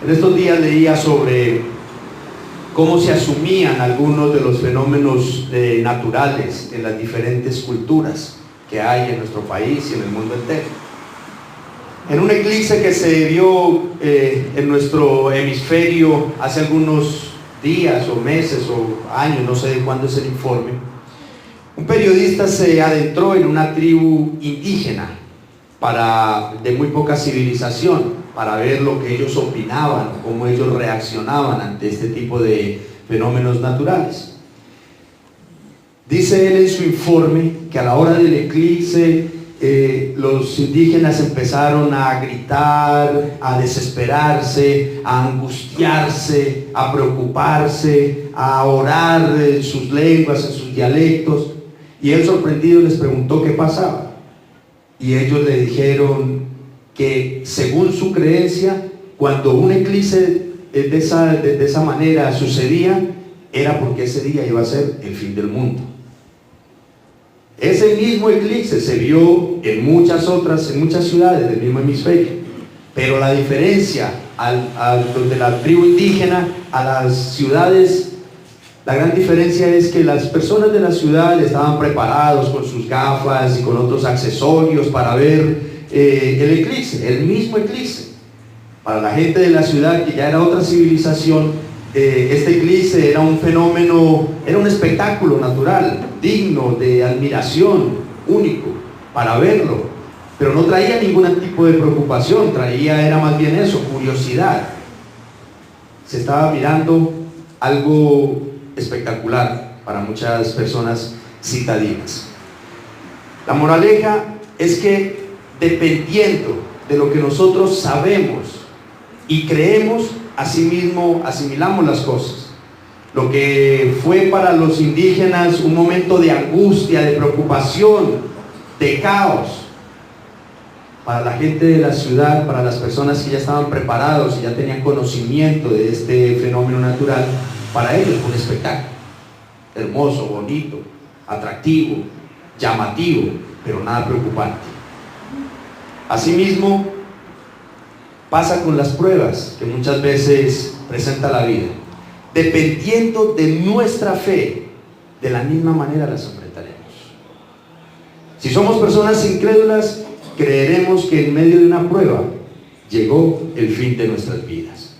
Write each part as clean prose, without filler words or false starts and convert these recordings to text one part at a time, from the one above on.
En estos días leía sobre cómo se asumían algunos de los fenómenos naturales en las diferentes culturas que hay en nuestro país y en el mundo entero. En un eclipse que se dio en nuestro hemisferio hace algunos días o meses o años, no sé de cuándo es el informe, un periodista se adentró en una tribu indígena de muy poca civilización, para ver lo que ellos opinaban, cómo ellos reaccionaban ante este tipo de fenómenos naturales. Dice él en su informe que a la hora del eclipse los indígenas empezaron a gritar, a desesperarse, a angustiarse, a preocuparse, a orar en sus lenguas, en sus dialectos, y él sorprendido les preguntó qué pasaba, y ellos le dijeron que según su creencia, cuando un eclipse de esa manera sucedía, era porque ese día iba a ser el fin del mundo. Ese mismo eclipse se vio en muchas ciudades del mismo hemisferio, pero la diferencia de la tribu indígena a las ciudades, la gran diferencia es que las personas de la ciudad estaban preparados con sus gafas y con otros accesorios para ver el eclipse, el mismo eclipse. Para la gente de la ciudad, que ya era otra civilización, este eclipse era un fenómeno, era un espectáculo natural, digno de admiración, único, para verlo, pero no traía ningún tipo de preocupación, era más bien eso, curiosidad. Se estaba mirando algo espectacular para muchas personas citadinas. La moraleja es que dependiendo de lo que nosotros sabemos y creemos, asimismo asimilamos las cosas. Lo que fue para los indígenas un momento de angustia, de preocupación, de caos, para la gente de la ciudad, para las personas que ya estaban preparados y ya tenían conocimiento de este fenómeno natural, para ellos fue un espectáculo hermoso, bonito, atractivo, llamativo, pero nada preocupante. Asimismo, pasa con las pruebas que muchas veces presenta la vida. Dependiendo de nuestra fe, de la misma manera las enfrentaremos. Si somos personas incrédulas, creeremos que en medio de una prueba llegó el fin de nuestras vidas.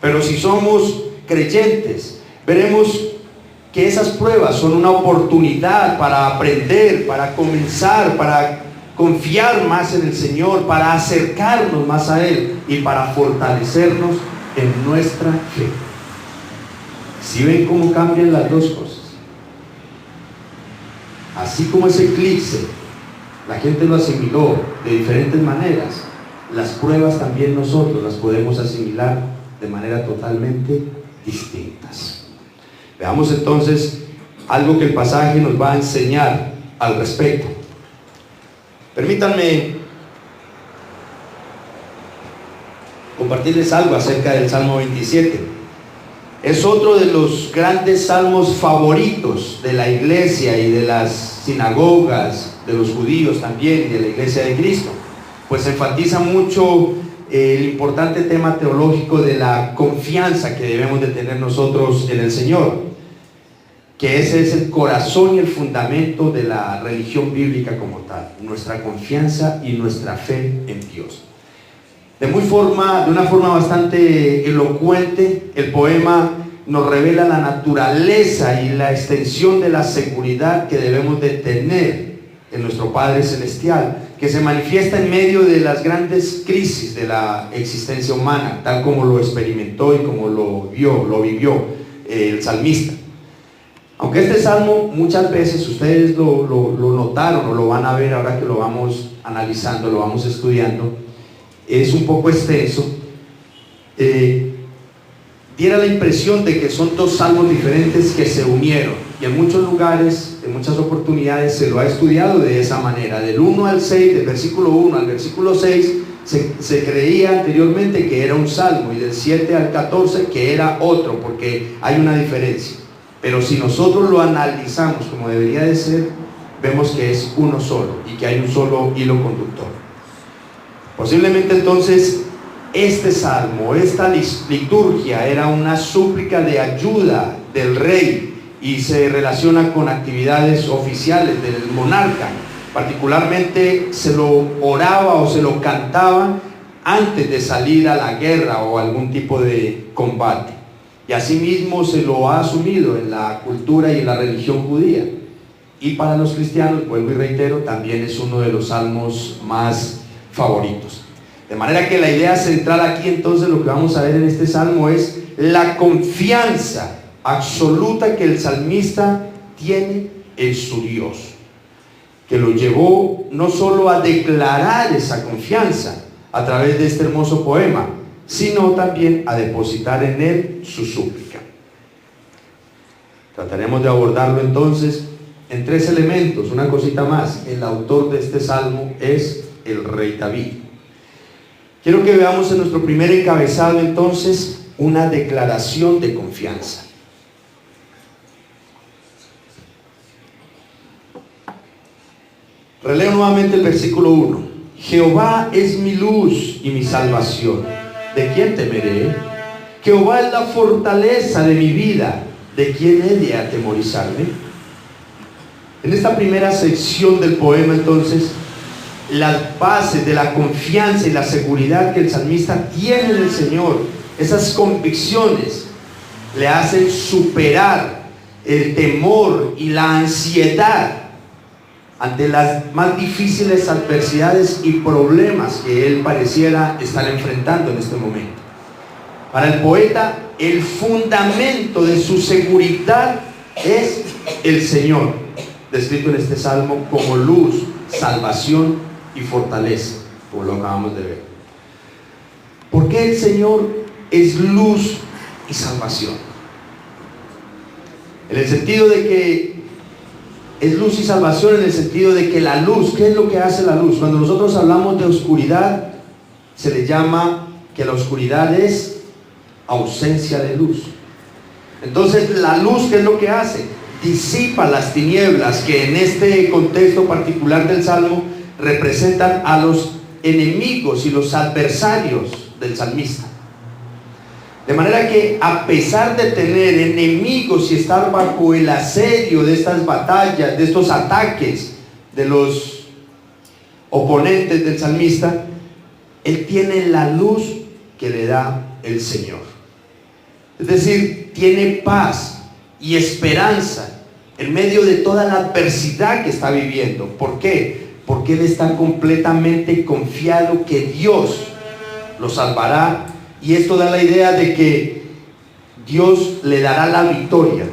Pero si somos creyentes, veremos que esas pruebas son una oportunidad para aprender, para comenzar, para confiar más en el Señor, para acercarnos más a Él y para fortalecernos en nuestra fe. Si ven cómo cambian las dos cosas, así como ese eclipse la gente lo asimiló de diferentes maneras, las pruebas también nosotros las podemos asimilar de manera totalmente distintas. Veamos entonces algo que el pasaje nos va a enseñar al respecto. Permítanme compartirles algo acerca del Salmo 27. Es otro de los grandes salmos favoritos de la iglesia y de las sinagogas, de los judíos también y de la iglesia de Cristo, pues enfatiza mucho el importante tema teológico de la confianza que debemos de tener nosotros en el Señor, que ese es el corazón y el fundamento de la religión bíblica como tal, nuestra confianza y nuestra fe en Dios. De una forma bastante elocuente, el poema nos revela la naturaleza y la extensión de la seguridad que debemos de tener en nuestro Padre Celestial, que se manifiesta en medio de las grandes crisis de la existencia humana, tal como lo experimentó y como lo vivió el salmista. Aunque este salmo muchas veces ustedes lo notaron o lo van a ver ahora que lo vamos analizando, lo vamos estudiando, es un poco extenso, diera la impresión de que son dos salmos diferentes que se unieron, y en muchos lugares, en muchas oportunidades se lo ha estudiado de esa manera. Del 1 al 6, del versículo 1 al versículo 6 se creía anteriormente que era un salmo, y del 7 al 14 que era otro, porque hay una diferencia. Pero si nosotros lo analizamos como debería de ser, vemos que es uno solo y que hay un solo hilo conductor. Posiblemente entonces este salmo, esta liturgia era una súplica de ayuda del rey y se relaciona con actividades oficiales del monarca. Particularmente se lo oraba o se lo cantaba antes de salir a la guerra o algún tipo de combate. Y asimismo se lo ha asumido en la cultura y en la religión judía. Y para los cristianos, vuelvo y reitero, también es uno de los salmos más favoritos. De manera que la idea central aquí entonces, lo que vamos a ver en este salmo es la confianza absoluta que el salmista tiene en su Dios, que lo llevó no solo a declarar esa confianza a través de este hermoso poema, sino también a depositar en él su súplica. Trataremos de abordarlo entonces en tres elementos. Una cosita más: el autor de este salmo es el rey David. Quiero que veamos en nuestro primer encabezado entonces una declaración de confianza. Releo nuevamente el versículo 1. Jehová es mi luz y mi salvación. ¿De quién temeré? Jehová es la fortaleza de mi vida. ¿De quién he de atemorizarme? En esta primera sección del poema entonces, las bases de la confianza y la seguridad que el salmista tiene en el Señor, esas convicciones le hacen superar el temor y la ansiedad ante las más difíciles adversidades y problemas que él pareciera estar enfrentando en este momento. Para el poeta, el fundamento de su seguridad es el Señor, descrito en este salmo como luz, salvación y fortaleza, como lo acabamos de ver. ¿Por qué el Señor es luz y salvación? En el sentido de que es luz y salvación, en el sentido de que la luz, ¿qué es lo que hace la luz? Cuando nosotros hablamos de oscuridad, se le llama que la oscuridad es ausencia de luz. Entonces, la luz, ¿qué es lo que hace? Disipa las tinieblas, que en este contexto particular del Salmo representan a los enemigos y los adversarios del salmista. De manera que, a pesar de tener enemigos y estar bajo el asedio de estas batallas, de estos ataques de los oponentes del salmista, él tiene la luz que le da el Señor. Es decir, tiene paz y esperanza en medio de toda la adversidad que está viviendo. ¿Por qué? Porque él está completamente confiado que Dios lo salvará. Y esto da la idea de que Dios le dará la victoria,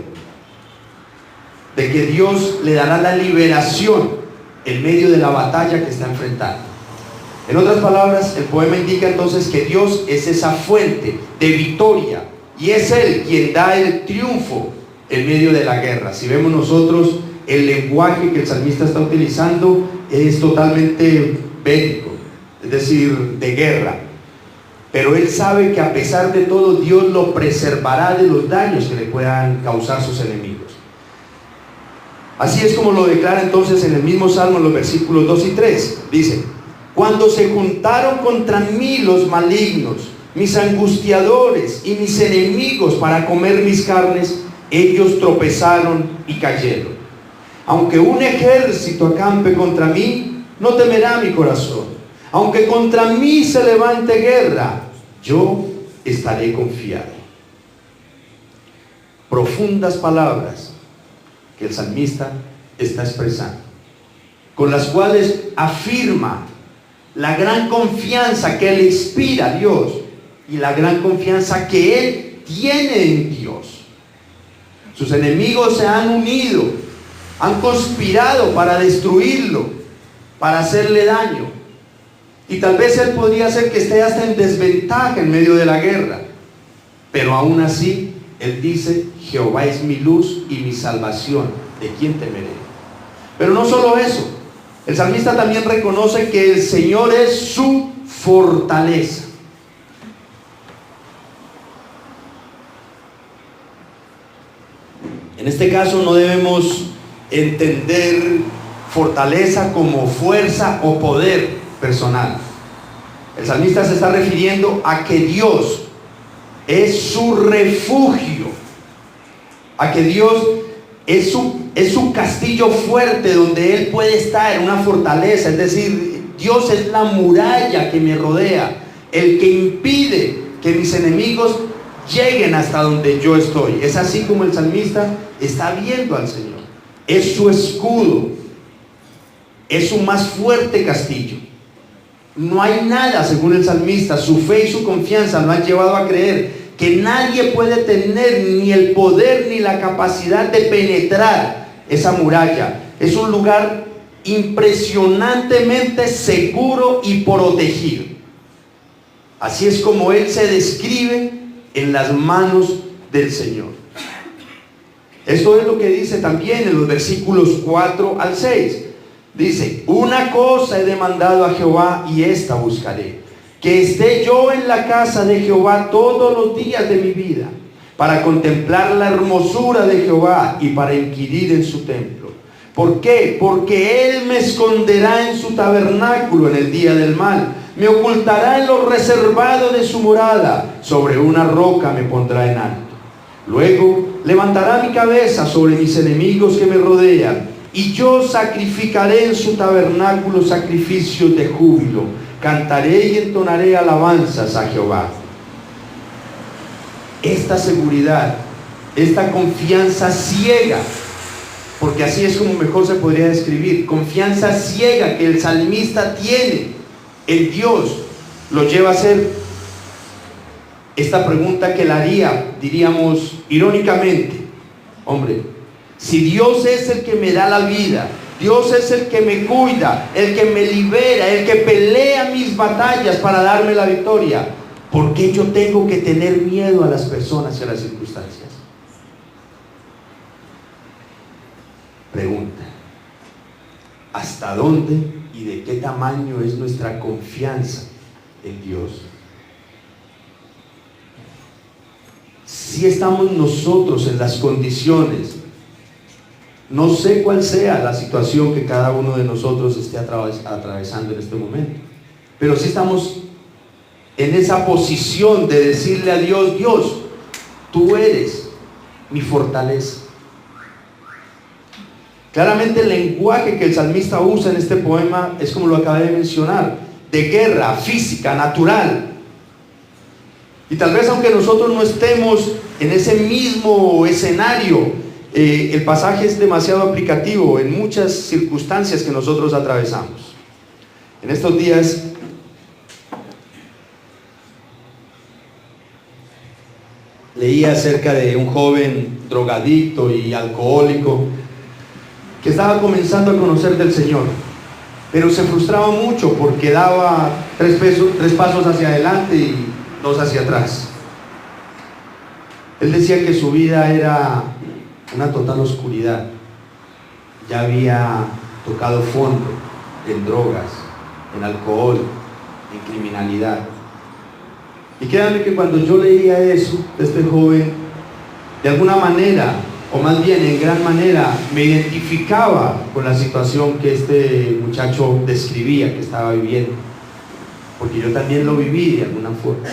de que Dios le dará la liberación en medio de la batalla que está enfrentando. En otras palabras, el poema indica entonces que Dios es esa fuente de victoria y es Él quien da el triunfo en medio de la guerra. Si vemos nosotros el lenguaje que el salmista está utilizando, es totalmente bélico, es decir, de guerra. Pero él sabe que a pesar de todo, Dios lo preservará de los daños que le puedan causar sus enemigos. Así es como lo declara entonces en el mismo Salmo, en los versículos 2 y 3. Dice: cuando se juntaron contra mí los malignos, mis angustiadores y mis enemigos para comer mis carnes, ellos tropezaron y cayeron. Aunque un ejército acampe contra mí, no temerá mi corazón. Aunque contra mí se levante guerra, yo estaré confiado. Profundas palabras que el salmista está expresando, con las cuales afirma la gran confianza que le inspira a Dios y la gran confianza que él tiene en Dios. Sus enemigos se han unido, han conspirado para destruirlo, para hacerle daño. Y tal vez él podría ser que esté hasta en desventaja en medio de la guerra. Pero aún así, él dice: Jehová es mi luz y mi salvación. ¿De quién temeré? Pero no solo eso. El salmista también reconoce que el Señor es su fortaleza. En este caso no debemos entender fortaleza como fuerza o poder personal. El salmista se está refiriendo a que Dios es su refugio, a que Dios es su castillo fuerte donde Él puede estar, una fortaleza. Es decir, Dios es la muralla que me rodea, el que impide que mis enemigos lleguen hasta donde yo estoy. Es así como el salmista está viendo al Señor. Es su escudo, es su más fuerte castillo. No hay nada, según el salmista, su fe y su confianza lo han llevado a creer que nadie puede tener ni el poder ni la capacidad de penetrar esa muralla. Es un lugar impresionantemente seguro y protegido. Así es como él se describe en las manos del Señor. Esto es lo que dice también en los versículos 4 al 6. Dice: una cosa he demandado a Jehová y esta buscaré, que esté yo en la casa de Jehová todos los días de mi vida, para contemplar la hermosura de Jehová y para inquirir en su templo. ¿Por qué? Porque Él me esconderá en su tabernáculo en el día del mal, me ocultará en lo reservado de su morada, sobre una roca me pondrá en alto. Luego levantará mi cabeza sobre mis enemigos que me rodean, y yo sacrificaré en su tabernáculo sacrificios de júbilo, cantaré y entonaré alabanzas a Jehová. Esta seguridad, esta confianza ciega, porque así es como mejor se podría describir, confianza ciega que el salmista tiene en Dios, lo lleva a hacer esta pregunta que le haría, diríamos irónicamente: hombre, si Dios es el que me da la vida, Dios es el que me cuida, el que me libera, el que pelea mis batallas para darme la victoria, ¿por qué yo tengo que tener miedo a las personas y a las circunstancias? Pregunta: ¿hasta dónde y de qué tamaño es nuestra confianza en Dios? Si estamos nosotros en las condiciones, no sé cuál sea la situación que cada uno de nosotros esté atravesando en este momento, pero si estamos en esa posición de decirle a Dios: Dios, tú eres mi fortaleza. Claramente el lenguaje que el salmista usa en este poema es como lo acabé de mencionar, de guerra física, natural. Y tal vez aunque nosotros no estemos en ese mismo escenario, el pasaje es demasiado aplicativo en muchas circunstancias que nosotros atravesamos. En estos días leí acerca de un joven drogadicto y alcohólico que estaba comenzando a conocer del Señor, pero se frustraba mucho porque daba tres pasos hacia adelante y 2 hacia atrás. Él decía que su vida era una total oscuridad. Ya había tocado fondo en drogas, en alcohol, en criminalidad. Y créanme que cuando yo leía eso de este joven, de alguna manera, o más bien en gran manera, me identificaba con la situación que este muchacho describía que estaba viviendo, porque yo también lo viví de alguna forma.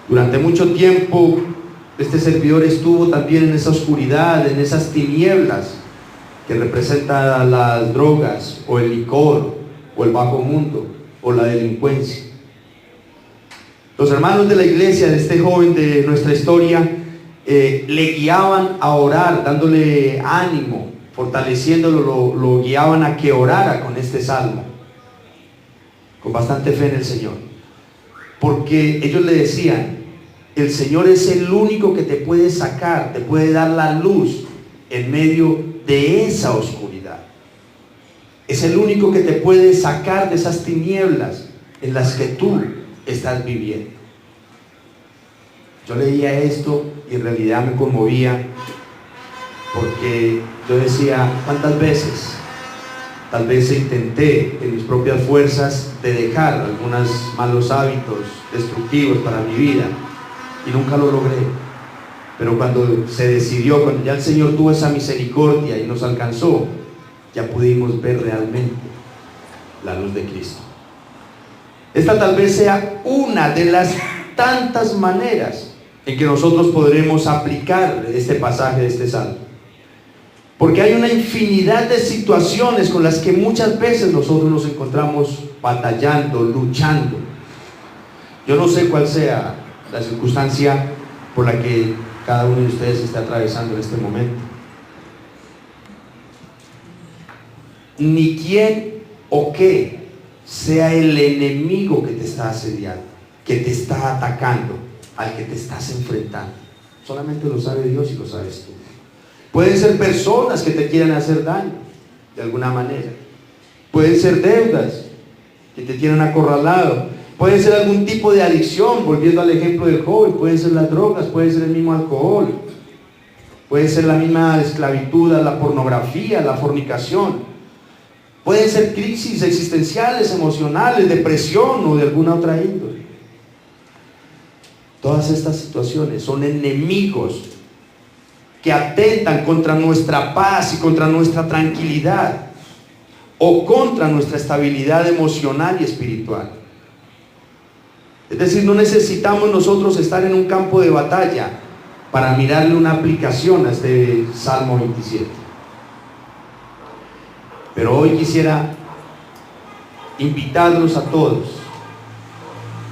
Durante mucho tiempo este servidor estuvo también en esa oscuridad, en esas tinieblas que representan las drogas o el licor o el bajo mundo o la delincuencia. Los hermanos de la iglesia de este joven de nuestra historia le guiaban a orar, dándole ánimo, fortaleciéndolo, lo guiaban a que orara con este salmo, con bastante fe en el Señor, porque ellos le decían: el Señor es el único que te puede sacar, te puede dar la luz en medio de esa oscuridad. Es el único que te puede sacar de esas tinieblas en las que tú estás viviendo. Yo leía esto y en realidad me conmovía, porque yo decía: ¿cuántas veces tal vez intenté en mis propias fuerzas de dejar algunos malos hábitos destructivos para mi vida y nunca lo logré? Pero cuando se decidió, cuando ya el Señor tuvo esa misericordia y nos alcanzó, ya pudimos ver realmente la luz de Cristo. Esta tal vez sea una de las tantas maneras en que nosotros podremos aplicar este pasaje de este salmo. Porque hay una infinidad de situaciones con las que muchas veces nosotros nos encontramos batallando, luchando. Yo no sé cuál sea la circunstancia por la que cada uno de ustedes está atravesando en este momento. Ni quién o qué sea el enemigo que te está asediando, que te está atacando, al que te estás enfrentando. Solamente lo sabe Dios y lo sabes tú. Pueden ser personas que te quieran hacer daño de alguna manera. Pueden ser deudas que te tienen acorralado. Puede ser algún tipo de adicción, volviendo al ejemplo del joven. Pueden ser las drogas, puede ser el mismo alcohol, puede ser la misma esclavitud a la pornografía, la fornicación. Pueden ser crisis existenciales, emocionales, depresión o de alguna otra índole. Todas estas situaciones son enemigos que atentan contra nuestra paz y contra nuestra tranquilidad, o contra nuestra estabilidad emocional y espiritual. Es decir, no necesitamos nosotros estar en un campo de batalla para mirarle una aplicación a este Salmo 27. Pero hoy quisiera invitarlos a todos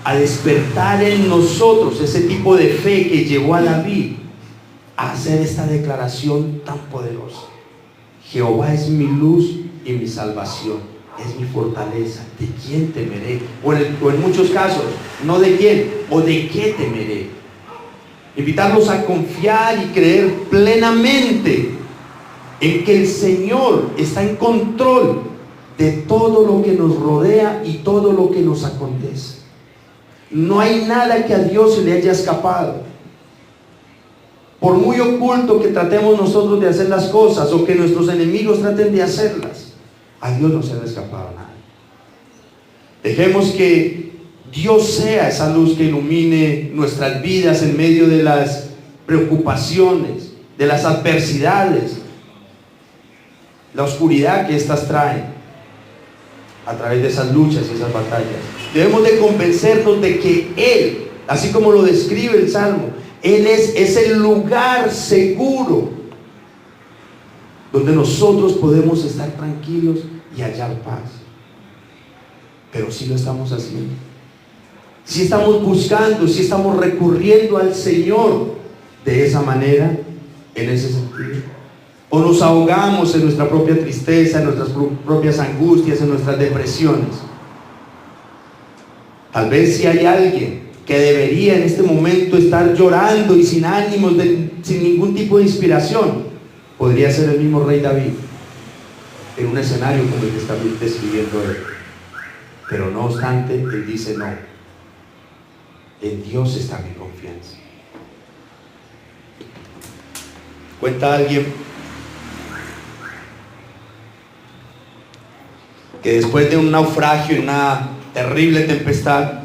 a despertar en nosotros ese tipo de fe que llevó a David a hacer esta declaración tan poderosa: Jehová es mi luz y mi salvación, es mi fortaleza, ¿de quién temeré? O en muchos casos, no de quién, o de qué temeré. Invitarlos a confiar y creer plenamente en que el Señor está en control de todo lo que nos rodea y todo lo que nos acontece. No hay nada que a Dios se le haya escapado. Por muy oculto que tratemos nosotros de hacer las cosas, o que nuestros enemigos traten de hacerlas, a Dios no se le ha escapado nada. Dejemos que Dios sea esa luz que ilumine nuestras vidas en medio de las preocupaciones, de las adversidades, la oscuridad que éstas traen a través de esas luchas y esas batallas. Debemos de convencernos de que Él, así como lo describe el Salmo, Él es el lugar seguro donde nosotros podemos estar tranquilos y hallar paz. Pero si lo estamos haciendo, si estamos buscando, si estamos recurriendo al Señor de esa manera, en ese sentido, o nos ahogamos en nuestra propia tristeza, en nuestras propias angustias, en nuestras depresiones. Tal vez si hay alguien que debería en este momento estar llorando y sin ánimos, sin ningún tipo de inspiración, podría ser el mismo rey David, en un escenario como el que está describiendo él. Pero no obstante, él dice: no, en Dios está mi confianza. Cuenta alguien que después de un naufragio, una terrible tempestad,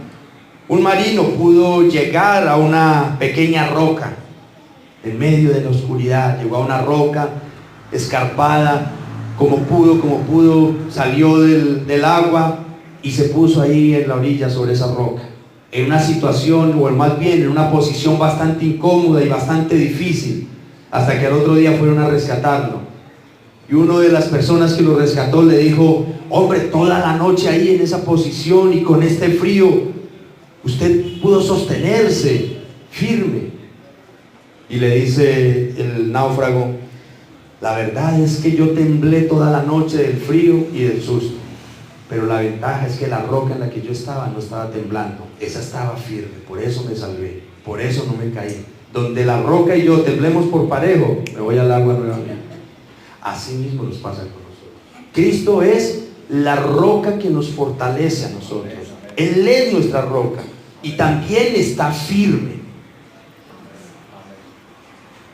un marino pudo llegar a una pequeña roca en medio de la oscuridad. Llegó a una roca escarpada, como pudo, salió del agua y se puso ahí en la orilla sobre esa roca, en una situación, o más bien en una posición bastante incómoda y bastante difícil, hasta que al otro día fueron a rescatarlo. Y una de las personas que lo rescató le dijo: hombre, toda la noche ahí en esa posición y con este frío, usted pudo sostenerse firme. Y le dice el náufrago: la verdad es que yo temblé toda la noche del frío y del susto, pero la ventaja es que la roca en la que yo estaba no estaba temblando, esa estaba firme, por eso me salvé, por eso no me caí. Donde la roca y yo temblemos por parejo, me voy al agua nuevamente. Así mismo nos pasa con nosotros. Cristo es la roca que nos fortalece a nosotros. Él es nuestra roca y también está firme.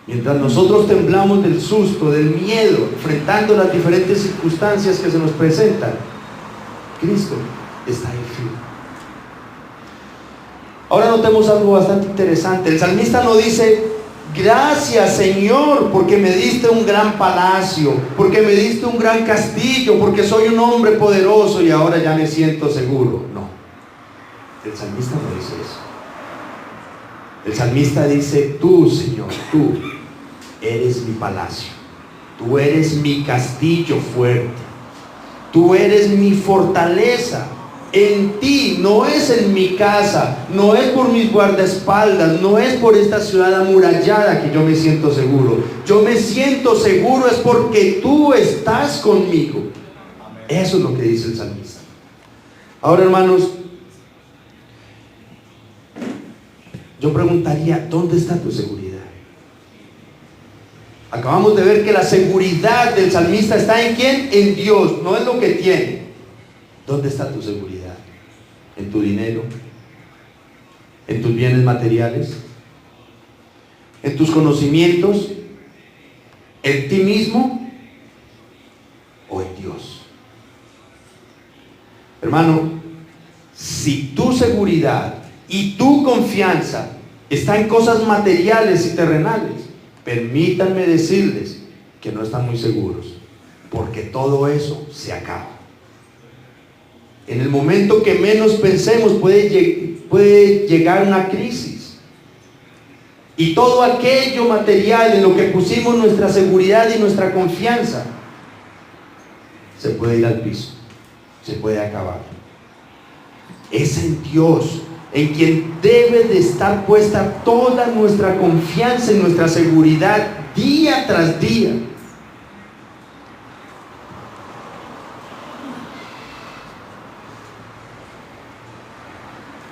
Mientras nosotros temblamos del susto, del miedo, enfrentando las diferentes circunstancias que se nos presentan, Cristo está ahí firme. Ahora notemos algo bastante interesante. El salmista no dice: gracias, Señor, porque me diste un gran palacio, porque me diste un gran castillo, porque soy un hombre poderoso y ahora ya me siento seguro. No. El salmista no dice eso. El salmista dice: tú, Señor, tú eres mi palacio, tú eres mi castillo fuerte, tú eres mi fortaleza. En ti, no es en mi casa, no es por mis guardaespaldas, no es por esta ciudad amurallada que yo me siento seguro. Yo me siento seguro es porque tú estás conmigo. Eso es lo que dice el salmista. Ahora, hermanos, yo preguntaría: ¿dónde está tu seguridad? Acabamos de ver que la seguridad del salmista está ¿en quién? En Dios, no en lo que tiene. ¿Dónde está tu seguridad? ¿En tu dinero? ¿En tus bienes materiales? ¿En tus conocimientos? ¿En ti mismo? ¿O en Dios? Hermano, si tu seguridad y tu confianza está en cosas materiales y terrenales, permítanme decirles que no están muy seguros, porque todo eso se acaba. En el momento que menos pensemos puede llegar una crisis, y todo aquello material en lo que pusimos nuestra seguridad y nuestra confianza se puede ir al piso, se puede acabar. Es en Dios en quien debe de estar puesta toda nuestra confianza y nuestra seguridad día tras día.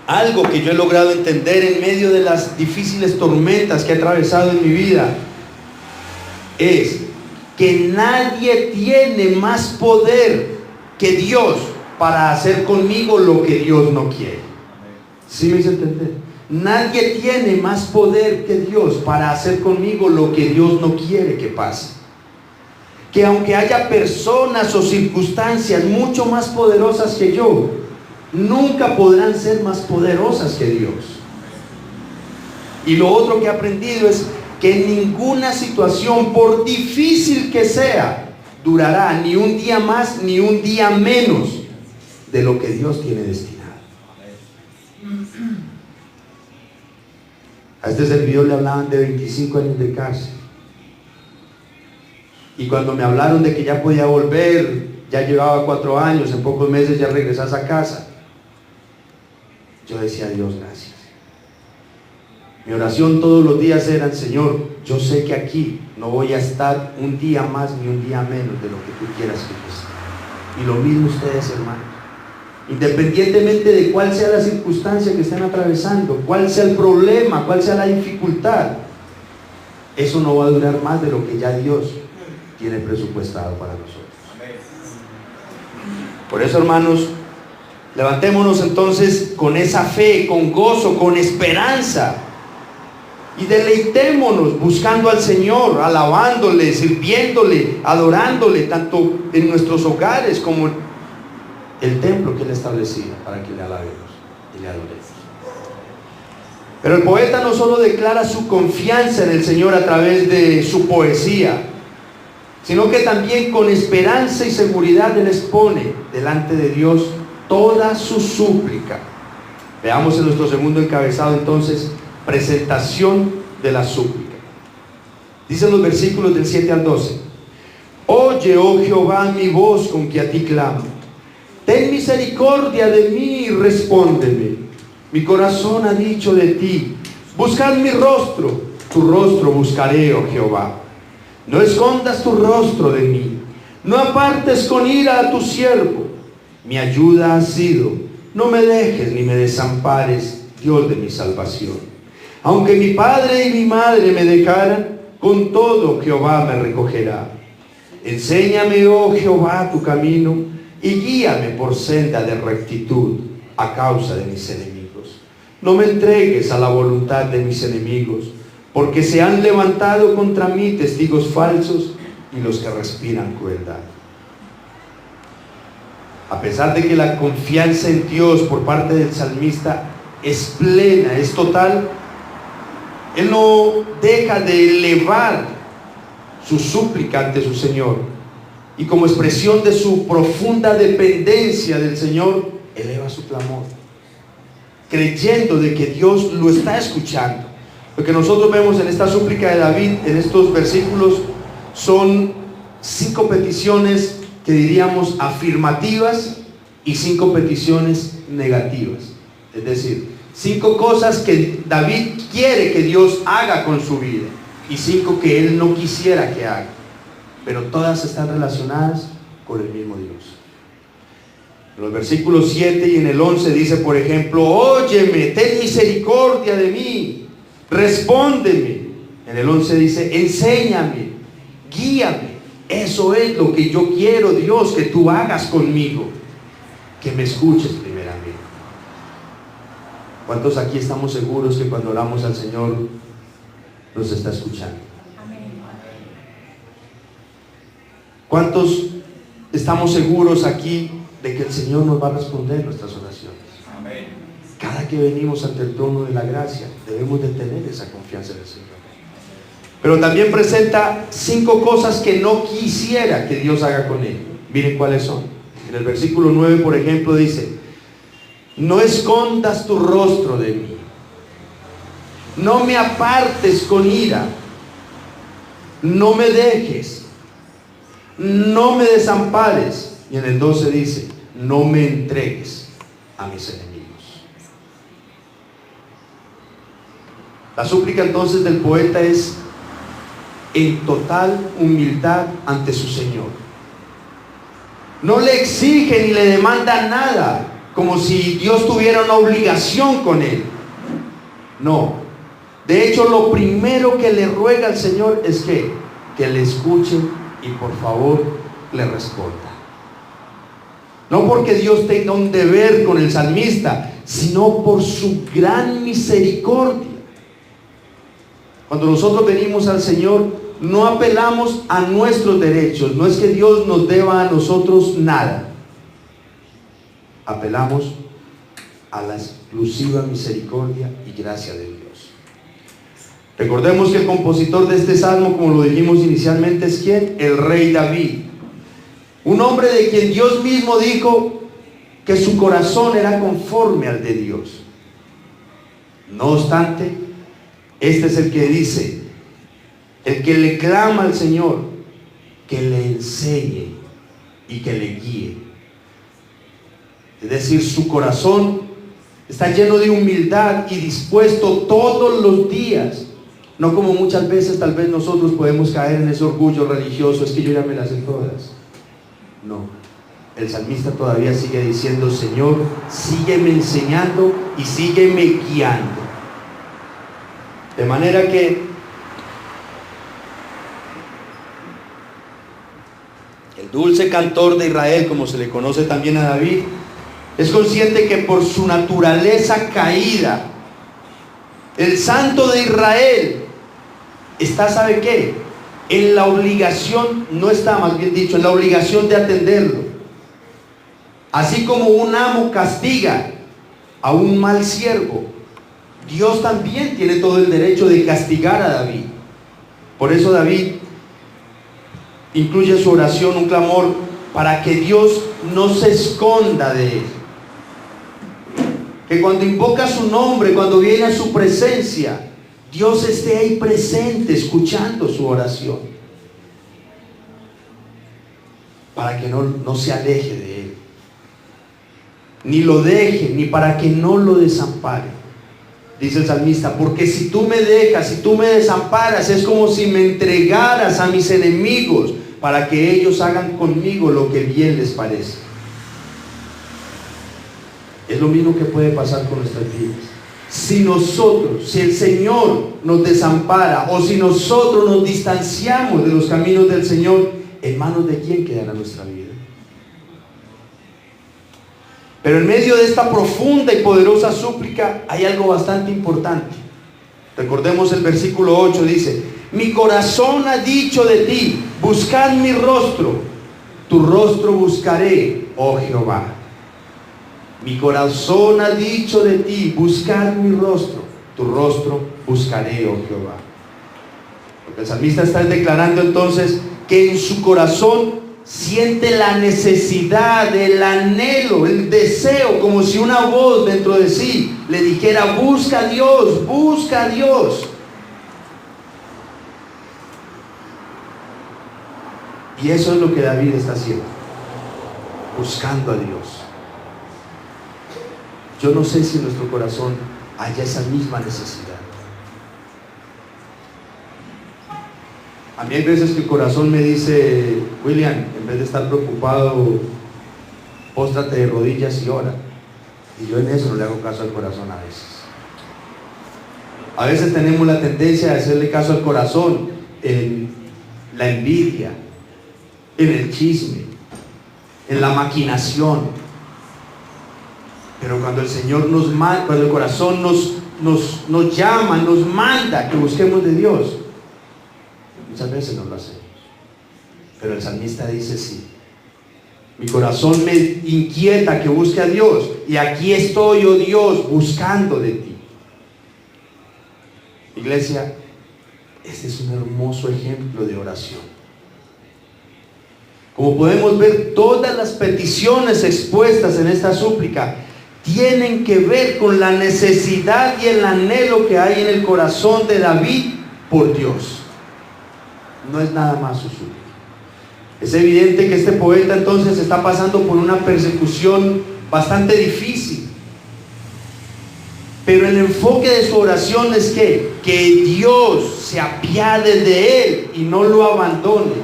Algo que yo he logrado entender en medio de las difíciles tormentas que he atravesado en mi vida es que nadie tiene más poder que Dios para hacer conmigo lo que Dios no quiere. ¿Sí me hice entender? Nadie tiene más poder que Dios para hacer conmigo lo que Dios no quiere que pase. Que aunque haya personas o circunstancias mucho más poderosas que yo, nunca podrán ser más poderosas que Dios. Y lo otro que he aprendido es que ninguna situación, por difícil que sea, durará ni un día más ni un día menos de lo que Dios tiene destinado. A este servidor le hablaban de 25 años de cárcel, y cuando me hablaron de que ya podía volver, ya llevaba 4 años, en pocos meses ya regresas a casa, yo decía: Dios, gracias. Mi oración todos los días era: Señor, yo sé que aquí no voy a estar un día más ni un día menos de lo que tú quieras que yo esté. Y lo mismo ustedes, hermanos. Independientemente de cuál sea la circunstancia que estén atravesando, cuál sea el problema, cuál sea la dificultad, eso no va a durar más de lo que ya Dios tiene presupuestado para nosotros. Por eso, hermanos, levantémonos entonces con esa fe, con gozo, con esperanza, y deleitémonos buscando al Señor, alabándole, sirviéndole, adorándole, tanto en nuestros hogares como en el templo que Él establecía para que le alabemos y le adoremos. Pero el poeta no solo declara su confianza en el Señor a través de su poesía, sino que también con esperanza y seguridad Él expone delante de Dios toda su súplica. Veamos en nuestro segundo encabezado entonces: presentación de la súplica. Dicen los versículos del 7 al 12: Oye, oh Jehová, mi voz con que a ti clamo. Ten misericordia de mí y respóndeme. Mi corazón ha dicho de ti: buscad mi rostro. Tu rostro buscaré, oh Jehová. No escondas tu rostro de mí. No apartes con ira a tu siervo. Mi ayuda ha sido: no me dejes ni me desampares, Dios de mi salvación. Aunque mi padre y mi madre me dejaran, con todo Jehová me recogerá. Enséñame, oh Jehová, tu camino, y guíame por senda de rectitud a causa de mis enemigos. No me entregues a la voluntad de mis enemigos, porque se han levantado contra mí testigos falsos y los que respiran crueldad. A pesar de que la confianza en Dios por parte del salmista es plena, es total, él no deja de elevar su súplica ante su Señor. Y como expresión de su profunda dependencia del Señor, eleva su clamor. creyendo de que Dios lo está escuchando. Lo que nosotros vemos en esta súplica de David, en estos versículos, son 5 peticiones que diríamos afirmativas y 5 peticiones negativas. Es decir, 5 cosas que David quiere que Dios haga con su vida y 5 que él no quisiera que haga, pero todas están relacionadas con el mismo Dios. En los versículos 7 y en el 11 dice, por ejemplo, óyeme, ten misericordia de mí, respóndeme. En el 11 dice, enséñame, guíame. Eso es lo que yo quiero, Dios, que tú hagas conmigo, que me escuches primeramente. ¿Cuántos aquí estamos seguros que cuando oramos al Señor nos está escuchando? ¿Cuántos estamos seguros aquí de que el Señor nos va a responder nuestras oraciones? Cada que venimos ante el trono de la gracia debemos de tener esa confianza en el Señor. Pero también presenta 5 cosas que no quisiera que Dios haga con él. Miren cuáles son. En el versículo 9, por ejemplo, dice, no escondas tu rostro de mí, no me apartes con ira, no me dejes, no me desampares. Y en el 12 dice, no me entregues a mis enemigos. La súplica entonces del poeta es en total humildad ante su Señor. No le exige ni le demanda nada, como si Dios tuviera una obligación con él. No. De hecho, lo primero que le ruega al Señor es que le escuche y por favor le responda. No porque Dios tenga un deber con el salmista, sino por su gran misericordia. Cuando nosotros venimos al Señor, no apelamos a nuestros derechos. No es que Dios nos deba a nosotros nada. Apelamos a la exclusiva misericordia y gracia de Dios. Recordemos que el compositor de este salmo, como lo dijimos inicialmente, es ¿quién? El rey David. Un hombre de quien Dios mismo dijo que su corazón era conforme al de Dios. No obstante, este es el que dice, el que le clama al Señor, que le enseñe y que le guíe. Es decir, su corazón está lleno de humildad y dispuesto todos los días. No como muchas veces tal vez nosotros podemos caer en ese orgullo religioso, es que yo ya me las sé todas. No, el salmista todavía sigue diciendo, Señor, sígueme enseñando y sígueme guiando. De manera que el dulce cantor de Israel, como se le conoce también a David, es consciente que por su naturaleza caída, el santo de Israel está, ¿sabe qué? En la obligación, no está, más bien dicho, en la obligación de atenderlo. Así como un amo castiga a un mal siervo, Dios también tiene todo el derecho de castigar a David. Por eso David incluye en su oración un clamor para que Dios no se esconda de él. Que cuando invoca su nombre, cuando viene a su presencia, Dios esté ahí presente, escuchando su oración. Para que no se aleje de él, ni lo deje, ni para que no lo desampare. Dice el salmista, porque si tú me dejas, si tú me desamparas, es como si me entregaras a mis enemigos para que ellos hagan conmigo lo que bien les parece. Es lo mismo que puede pasar con nuestras vidas. Si nosotros, si el Señor nos desampara o si nosotros nos distanciamos de los caminos del Señor, ¿en manos de quién quedará nuestra vida? Pero en medio de esta profunda y poderosa súplica hay algo bastante importante. Recordemos el versículo 8, dice, mi corazón ha dicho de ti, buscad mi rostro, tu rostro buscaré, oh Jehová. Mi corazón ha dicho de ti, buscad mi rostro, tu rostro buscaré, oh Jehová. Lo que el salmista está declarando entonces que en su corazón siente la necesidad, el anhelo, el deseo, como si una voz dentro de sí le dijera: busca a Dios, busca a Dios. Y eso es lo que David está haciendo, buscando a Dios. Yo no sé si en nuestro corazón haya esa misma necesidad. A mí hay veces que el corazón me dice: William, en vez de estar preocupado, póstrate de rodillas y ora. Y yo en eso no le hago caso al corazón a veces. A veces tenemos la tendencia de hacerle caso al corazón en la envidia, en el chisme, en la maquinación. Pero cuando el Señor cuando el corazón nos llama, nos manda que busquemos de Dios, muchas veces no lo hacemos. Pero el salmista dice: sí, mi corazón me inquieta que busque a Dios, y aquí estoy, oh Dios, buscando de ti. Iglesia, este es un hermoso ejemplo de oración. Como podemos ver, todas las peticiones expuestas en esta súplica tienen que ver con la necesidad y el anhelo que hay en el corazón de David por Dios. No es nada más su súplica. Es evidente que este poeta entonces está pasando por una persecución bastante difícil, pero el enfoque de su oración es que Dios se apiade de él y no lo abandone,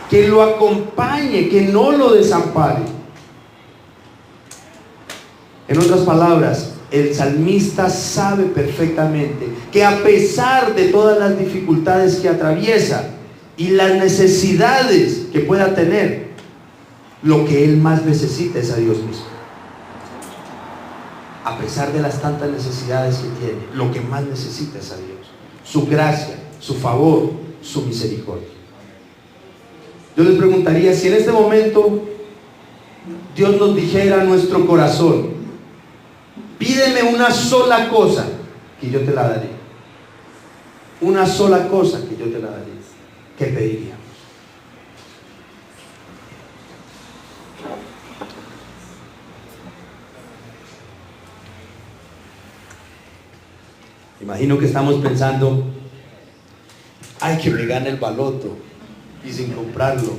que lo acompañe, que no lo desampare. En otras palabras, el salmista sabe perfectamente que a pesar de todas las dificultades que atraviesa y las necesidades que pueda tener, lo que él más necesita es a Dios mismo. A pesar de las tantas necesidades que tiene, lo que más necesita es a Dios, su gracia, su favor, su misericordia. Yo les preguntaría, si en este momento Dios nos dijera a nuestro corazón: pídeme una sola cosa que yo te la daré. Una sola cosa que yo te la daré. ¿Qué pediríamos? Imagino que estamos pensando: ay, que me gane el baloto y sin comprarlo,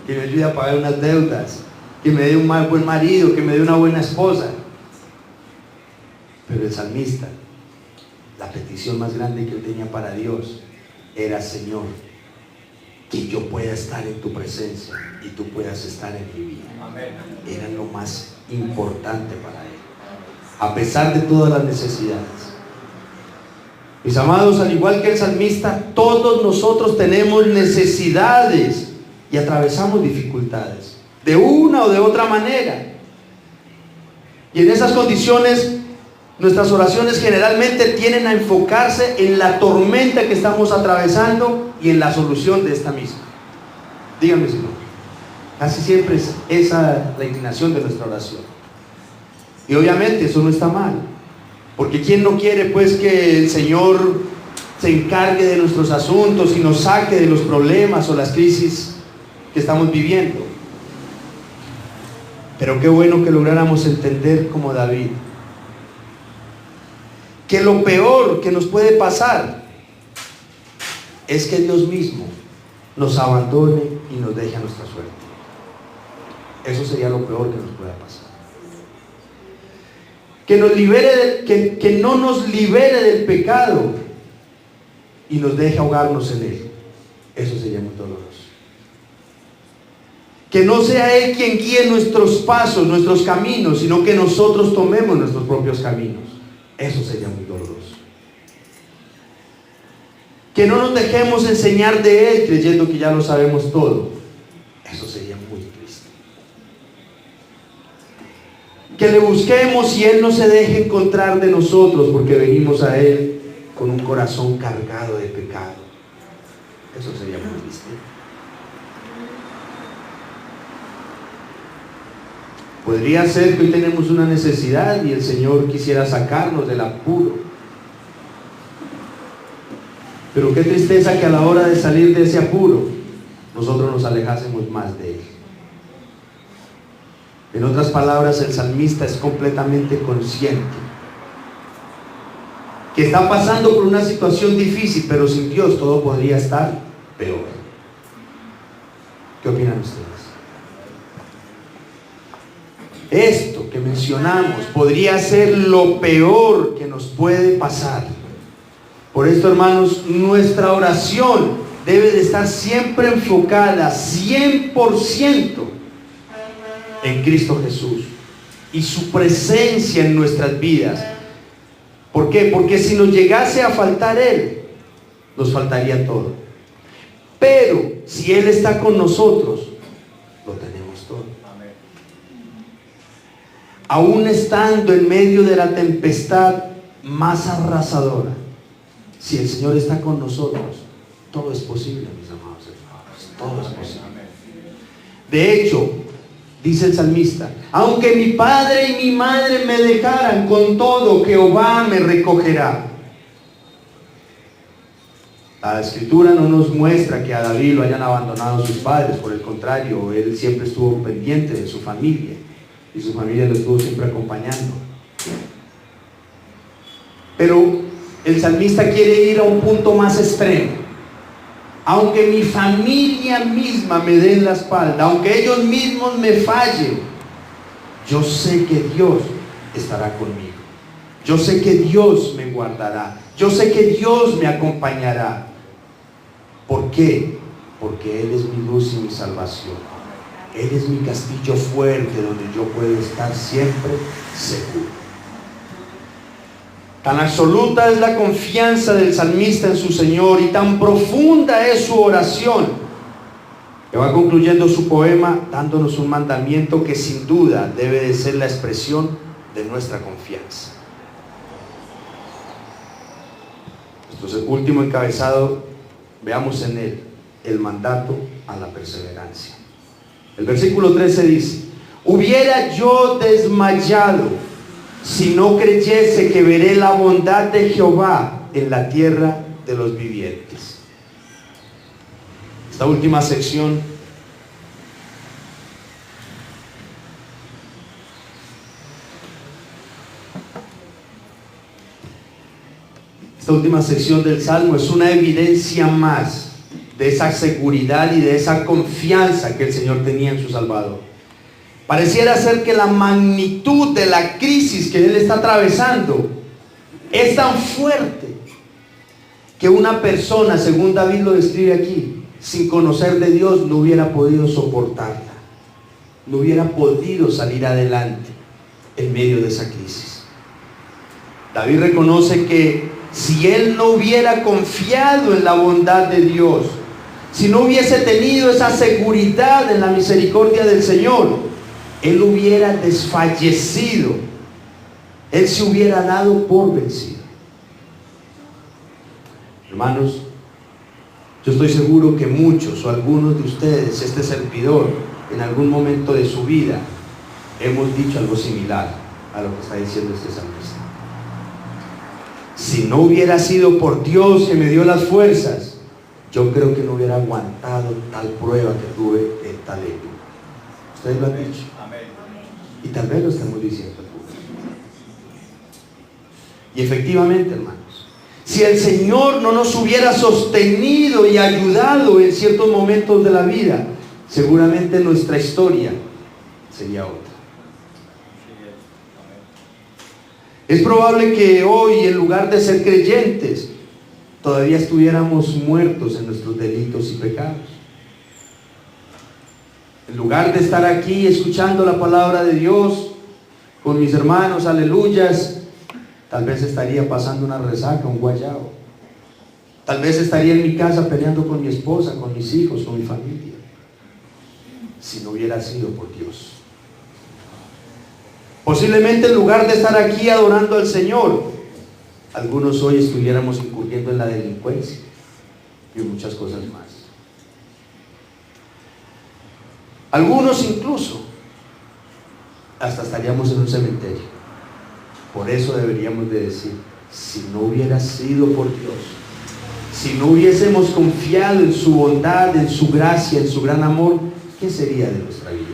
que me ayude a pagar unas deudas, que me dé un buen marido, que me dé una buena esposa. Pero el salmista, la petición más grande que él tenía para Dios era: Señor, que yo pueda estar en tu presencia y tú puedas estar en mi vida. Era lo más importante para él, a pesar de todas las necesidades. Mis amados, al igual que el salmista, todos nosotros tenemos necesidades y atravesamos dificultades de una o de otra manera. Y en esas condiciones, nuestras oraciones generalmente tienden a enfocarse en la tormenta que estamos atravesando y en la solución de esta misma. Díganme si no. Casi siempre es esa la inclinación de nuestra oración. Y obviamente eso no está mal, porque ¿quién no quiere pues que el Señor se encargue de nuestros asuntos y nos saque de los problemas o las crisis que estamos viviendo? Pero qué bueno que lográramos entender como David que lo peor que nos puede pasar es que Dios mismo nos abandone y nos deje a nuestra suerte. Eso sería lo peor que nos pueda pasar. Que nos libere que no nos libere del pecado y nos deje ahogarnos en él. Eso sería muy doloroso. Que no sea él quien guíe nuestros pasos, nuestros caminos, sino que nosotros tomemos nuestros propios caminos. Eso sería muy doloroso. Que no nos dejemos enseñar de él creyendo que ya lo sabemos todo. Eso sería muy triste. Que le busquemos y él no se deje encontrar de nosotros porque venimos a él con un corazón cargado de pecado. Eso sería muy triste. Podría ser que hoy tenemos una necesidad y el Señor quisiera sacarnos del apuro. Pero qué tristeza que a la hora de salir de ese apuro nosotros nos alejásemos más de Él. En otras palabras, el salmista es completamente consciente que está pasando por una situación difícil, pero sin Dios todo podría estar peor. ¿Qué opinan ustedes? Esto que mencionamos podría ser lo peor que nos puede pasar. Por esto, hermanos, nuestra oración debe de estar siempre enfocada 100% en Cristo Jesús y su presencia en nuestras vidas. ¿Por qué? Porque si nos llegase a faltar Él, nos faltaría todo. Pero si Él está con nosotros, lo tenemos todo. Aún estando en medio de la tempestad más arrasadora, si el Señor está con nosotros, todo es posible, mis amados hermanos. Todo es posible. De hecho, dice el salmista: aunque mi padre y mi madre me dejaran, con todo Jehová me recogerá. La Escritura no nos muestra que a David lo hayan abandonado sus padres. Por el contrario, él siempre estuvo pendiente de su familia y su familia lo estuvo siempre acompañando. Pero el salmista quiere ir a un punto más extremo. Aunque mi familia misma me dé la espalda, aunque ellos mismos me fallen, yo sé que Dios estará conmigo. Yo sé que Dios me guardará. Yo sé que Dios me acompañará. ¿Por qué? Porque Él es mi luz y mi salvación. Él es mi castillo fuerte donde yo puedo estar siempre seguro. Tan absoluta es la confianza del salmista en su Señor y tan profunda es su oración, que va concluyendo su poema dándonos un mandamiento que sin duda debe de ser la expresión de nuestra confianza. Entonces, último encabezado, veamos en él el mandato a la perseverancia. El versículo 13 dice: hubiera yo desmayado si no creyese que veré la bondad de Jehová en la tierra de los vivientes. Esta última sección del Salmo es una evidencia más de esa seguridad y de esa confianza que el Señor tenía en su Salvador. Pareciera ser que la magnitud de la crisis que él está atravesando es tan fuerte que una persona, según David lo describe aquí, sin conocer de Dios, no hubiera podido soportarla, no hubiera podido salir adelante en medio de esa crisis. David reconoce que si él no hubiera confiado en la bondad de Dios, si no hubiese tenido esa seguridad en la misericordia del Señor, él hubiera desfallecido, él se hubiera dado por vencido. Hermanos, yo estoy seguro que muchos o algunos de ustedes, este servidor, en algún momento de su vida, hemos dicho algo similar a lo que está diciendo este salmista. Si no hubiera sido por Dios que me dio las fuerzas, yo creo que no hubiera aguantado tal prueba que tuve en tal época. Ustedes lo han dicho. Y tal vez lo estamos diciendo. Y efectivamente, hermanos, si el Señor no nos hubiera sostenido y ayudado en ciertos momentos de la vida, seguramente nuestra historia sería otra. Es probable que hoy, en lugar de ser creyentes, todavía estuviéramos muertos en nuestros delitos y pecados. En lugar de estar aquí escuchando la palabra de Dios con mis hermanos, aleluyas, tal vez estaría pasando una resaca, un guayabo. Tal vez estaría en mi casa peleando con mi esposa, con mis hijos, con mi familia, si no hubiera sido por Dios. Posiblemente en lugar de estar aquí adorando al Señor, algunos hoy estuviéramos incurriendo en la delincuencia y en muchas cosas más. Algunos incluso hasta estaríamos en un cementerio. Por eso deberíamos de decir: si no hubiera sido por Dios, si no hubiésemos confiado en su bondad, en su gracia, en su gran amor, ¿qué sería de nuestra vida?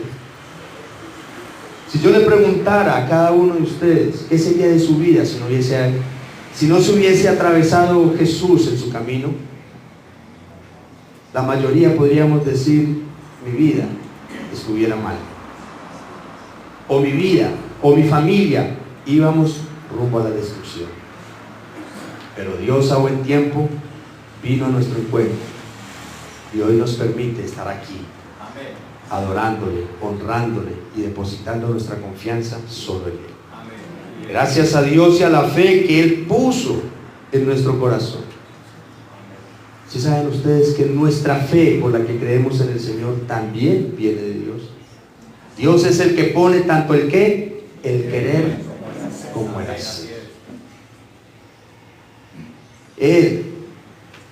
Si yo le preguntara a cada uno de ustedes, ¿qué sería de su vida si no se hubiese atravesado Jesús en su camino? La mayoría podríamos decir, mi vida estuviera mal, o mi vida, o mi familia, íbamos rumbo a la destrucción. Pero Dios a buen tiempo vino a nuestro encuentro y hoy nos permite estar aquí, adorándole, honrándole y depositando nuestra confianza solo en Él. Gracias a Dios y a la fe que Él puso en nuestro corazón. ¿Sí saben ustedes que nuestra fe por la que creemos en el Señor también viene de Dios? Dios es el que pone tanto el qué, el querer como el hacer. Él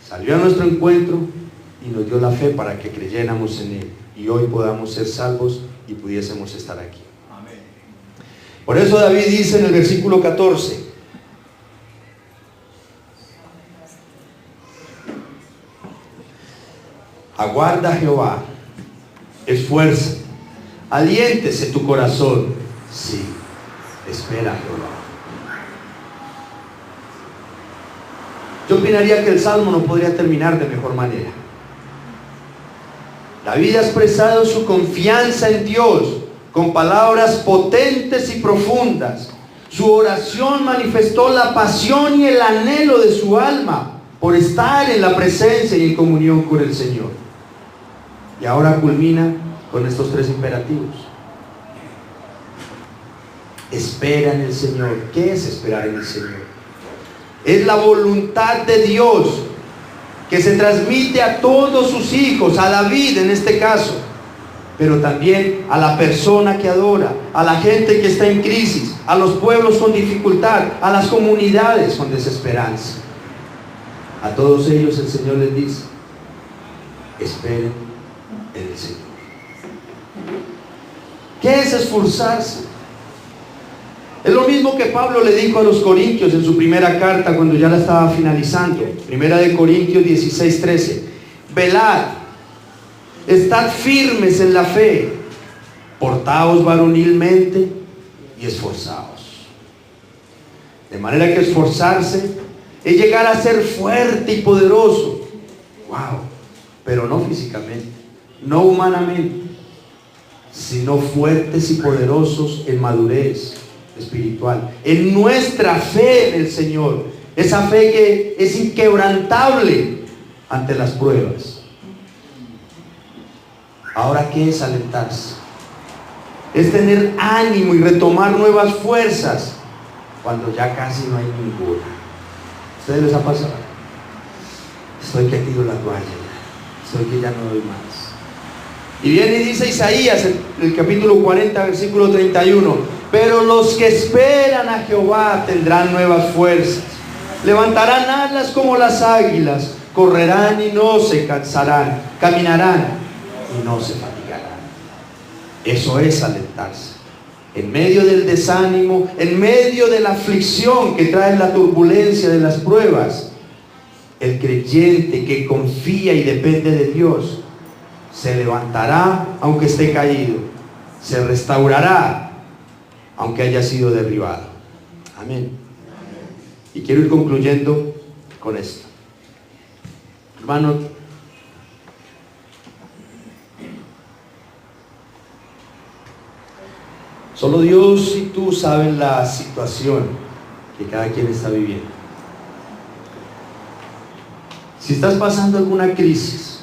salió a nuestro encuentro y nos dio la fe para que creyéramos en Él y hoy podamos ser salvos y pudiésemos estar aquí. Por eso David dice en el versículo 14: aguarda a Jehová, esfuerza, aliéntese tu corazón, sí, espera a Jehová. Yo opinaría que el Salmo no podría terminar de mejor manera. David ha expresado su confianza en Dios con palabras potentes y profundas. Su oración manifestó la pasión y el anhelo de su alma por estar en la presencia y en comunión con el Señor. Y ahora culmina con estos tres imperativos. Espera en el Señor. ¿Qué es esperar en el Señor? Es la voluntad de Dios que se transmite a todos sus hijos, a David en este caso, pero también a la persona que adora, a la gente que está en crisis, a los pueblos con dificultad, a las comunidades con desesperanza. A todos ellos el Señor les dice: esperen en el Señor. ¿Qué es esforzarse? Es lo mismo que Pablo le dijo a los corintios en su primera carta cuando ya la estaba finalizando. Primera de Corintios 16:13. Velad, estad firmes en la fe, portaos varonilmente y esforzaos. De manera que esforzarse es llegar a ser fuerte y poderoso. Wow, pero no físicamente, no humanamente, sino fuertes y poderosos en madurez espiritual, en nuestra fe en el Señor, esa fe que es inquebrantable ante las pruebas. Ahora, ¿qué es alentarse? Es tener ánimo y retomar nuevas fuerzas cuando ya casi no hay ninguna. ¿A ustedes les ha pasado? Estoy que tiro la toalla, estoy que ya no doy más. Y viene y dice Isaías, el capítulo 40, versículo 31: pero los que esperan a Jehová tendrán nuevas fuerzas, levantarán alas como las águilas, correrán y no se cansarán, caminarán y no se fatigarán. Eso es alentarse. En medio del desánimo, en medio de la aflicción que trae la turbulencia de las pruebas, el creyente que confía y depende de Dios se levantará aunque esté caído, se restaurará aunque haya sido derribado. Amén. Y quiero ir concluyendo con esto. Hermanos, solo Dios y tú saben la situación que cada quien está viviendo. Si estás pasando alguna crisis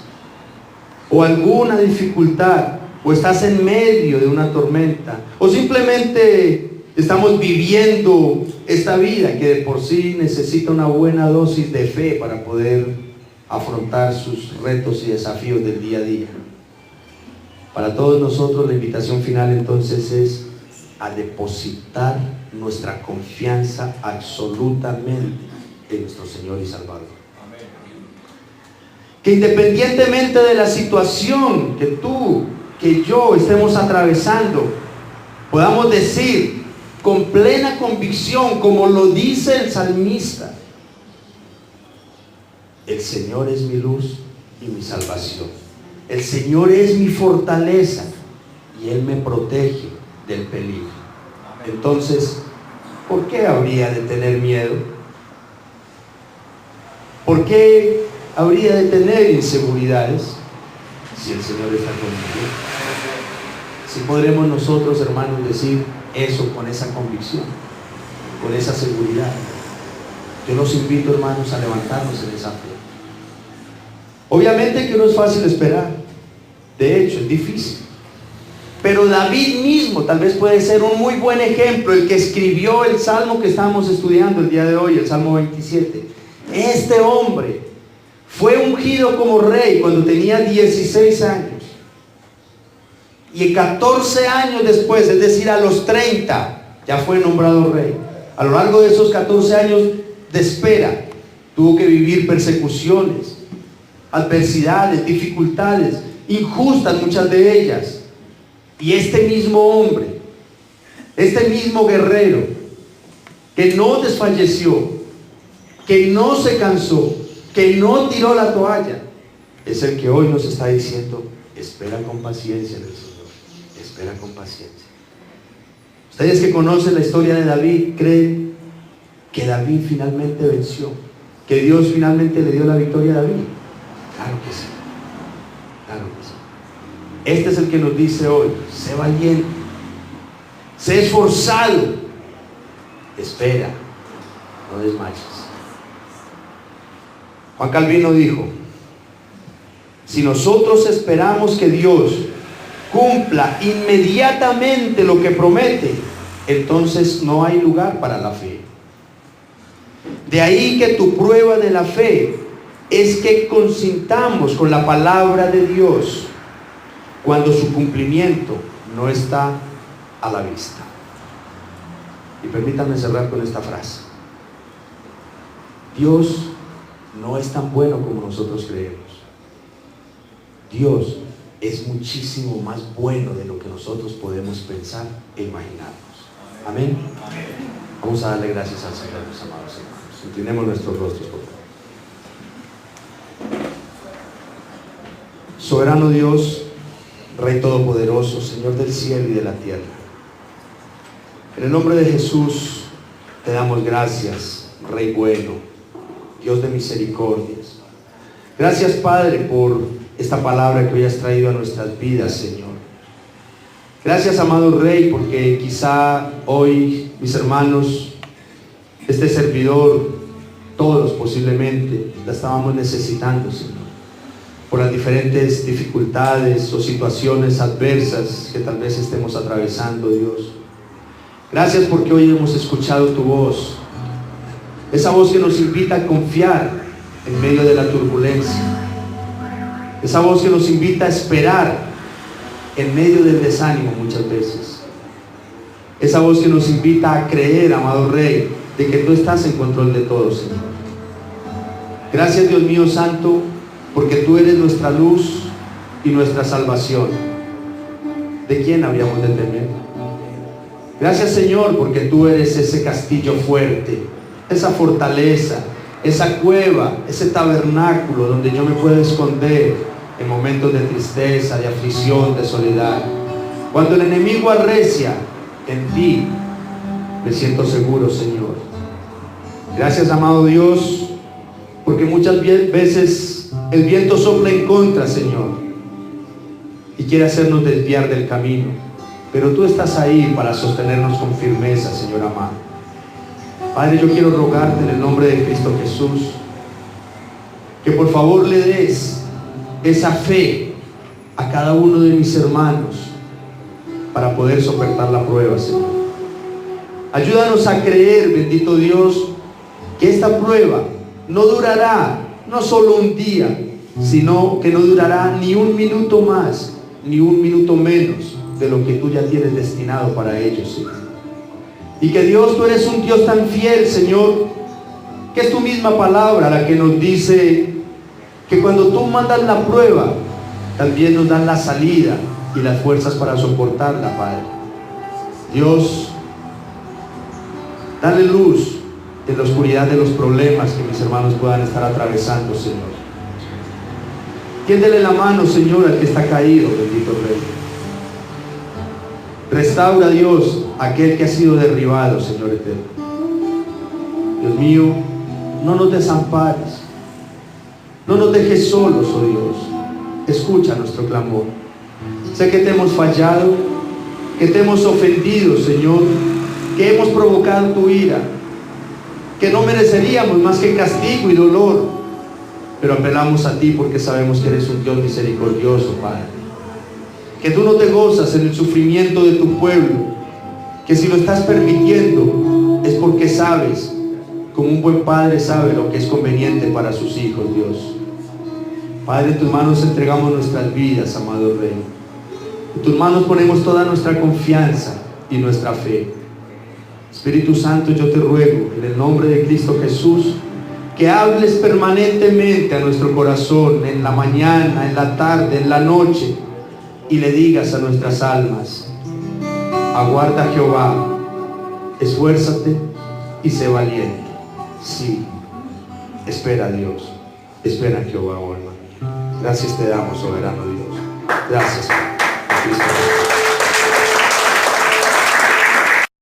o alguna dificultad, o estás en medio de una tormenta, o simplemente estamos viviendo esta vida que de por sí necesita una buena dosis de fe para poder afrontar sus retos y desafíos del día a día. Para todos nosotros la invitación final entonces es a depositar nuestra confianza absolutamente en nuestro Señor y Salvador. Que independientemente de la situación que tú, que yo estemos atravesando, podamos decir con plena convicción, como lo dice el salmista: el Señor es mi luz y mi salvación. El Señor es mi fortaleza y Él me protege del peligro. Entonces, ¿por qué habría de tener miedo? ¿Por qué habría de tener inseguridades si el Señor está conmigo? Si podremos nosotros, hermanos, decir eso con esa convicción, con esa seguridad. Yo los invito, hermanos, a levantarnos en esa fe. Obviamente que no es fácil esperar, de hecho es difícil, pero David mismo tal vez puede ser un muy buen ejemplo, el que escribió el salmo que estamos estudiando el día de hoy, el Salmo 27. Este hombre fue ungido como rey cuando tenía 16 años, y 14 años después, es decir, a los 30, ya fue nombrado rey. A lo largo de esos 14 años de espera, tuvo que vivir persecuciones, adversidades, dificultades, injustas muchas de ellas. Y este mismo hombre, este mismo guerrero, que no desfalleció, que no se cansó, que no tiró la toalla, es el que hoy nos está diciendo: espera con paciencia en el Señor, espera con paciencia. Ustedes que conocen la historia de David, ¿creen que David finalmente venció? ¿Que Dios finalmente le dio la victoria a David? Claro que sí, claro que sí. Este es el que nos dice hoy: sé valiente, sé esforzado, espera, no desmayes. Juan Calvino dijo: si nosotros esperamos que Dios cumpla inmediatamente lo que promete, entonces no hay lugar para la fe. De ahí que tu prueba de la fe es que consintamos con la palabra de Dios cuando su cumplimiento no está a la vista. Y permítanme cerrar con esta frase: Dios no es tan bueno como nosotros creemos. Dios es muchísimo más bueno de lo que nosotros podemos pensar e imaginarnos. Amén. Vamos a darle gracias al Señor, mis amados hermanos. Inclinemos nuestros rostros, por favor. Soberano Dios, Rey Todopoderoso, Señor del cielo y de la tierra, en el nombre de Jesús te damos gracias, Rey bueno, Dios de misericordias. Gracias, Padre, por esta palabra que hoy has traído a nuestras vidas, Señor. Gracias, amado Rey, porque quizá hoy, mis hermanos, este servidor, todos posiblemente la estábamos necesitando, Señor, por las diferentes dificultades o situaciones adversas que tal vez estemos atravesando, Dios. Gracias porque hoy hemos escuchado tu voz, esa voz que nos invita a confiar en medio de la turbulencia, esa voz que nos invita a esperar en medio del desánimo muchas veces, esa voz que nos invita a creer, amado Rey, de que tú estás en control de todo, Señor. Gracias, Dios mío santo, porque tú eres nuestra luz y nuestra salvación. ¿De quién habríamos de temer? Gracias, Señor, porque tú eres ese castillo fuerte, esa fortaleza, esa cueva, ese tabernáculo donde yo me puedo esconder en momentos de tristeza, de aflicción, de soledad. Cuando el enemigo arrecia, en ti me siento seguro, Señor. Gracias, amado Dios, porque muchas veces el viento sopla en contra, Señor, y quiere hacernos desviar del camino, pero tú estás ahí para sostenernos con firmeza, Señor amado. Padre, yo quiero rogarte en el nombre de Cristo Jesús que por favor le des esa fe a cada uno de mis hermanos para poder soportar la prueba, Señor. Ayúdanos a creer, bendito Dios, que esta prueba no durará no solo un día, sino que no durará ni un minuto más, ni un minuto menos de lo que tú ya tienes destinado para ellos, Señor. Y que Dios, tú eres un Dios tan fiel, Señor, que es tu misma palabra la que nos dice que cuando tú mandas la prueba, también nos dan la salida y las fuerzas para soportarla, Padre. Dios, dale luz en la oscuridad de los problemas que mis hermanos puedan estar atravesando, Señor. Tiéndele la mano, Señor, al que está caído, bendito Rey. Restaura, Dios, a aquel que ha sido derribado, Señor eterno. Dios mío, no nos desampares, no nos dejes solos, oh Dios. Escucha nuestro clamor. Sé que te hemos fallado, que te hemos ofendido, Señor, que hemos provocado tu ira, que no mereceríamos más que castigo y dolor, pero apelamos a ti porque sabemos que eres un Dios misericordioso, Padre. Que tú no te gozas en el sufrimiento de tu pueblo, que si lo estás permitiendo es porque sabes, como un buen padre sabe lo que es conveniente para sus hijos, Dios. Padre, en tus manos entregamos nuestras vidas, amado Rey. En tus manos ponemos toda nuestra confianza y nuestra fe. Espíritu Santo, yo te ruego, en el nombre de Cristo Jesús, que hables permanentemente a nuestro corazón, en la mañana, en la tarde, en la noche, y le digas a nuestras almas: aguarda a Jehová, esfuérzate y sé valiente. Sí, espera a Dios, espera a Jehová, oh hermano. Gracias te damos, soberano Dios. Gracias, Padre.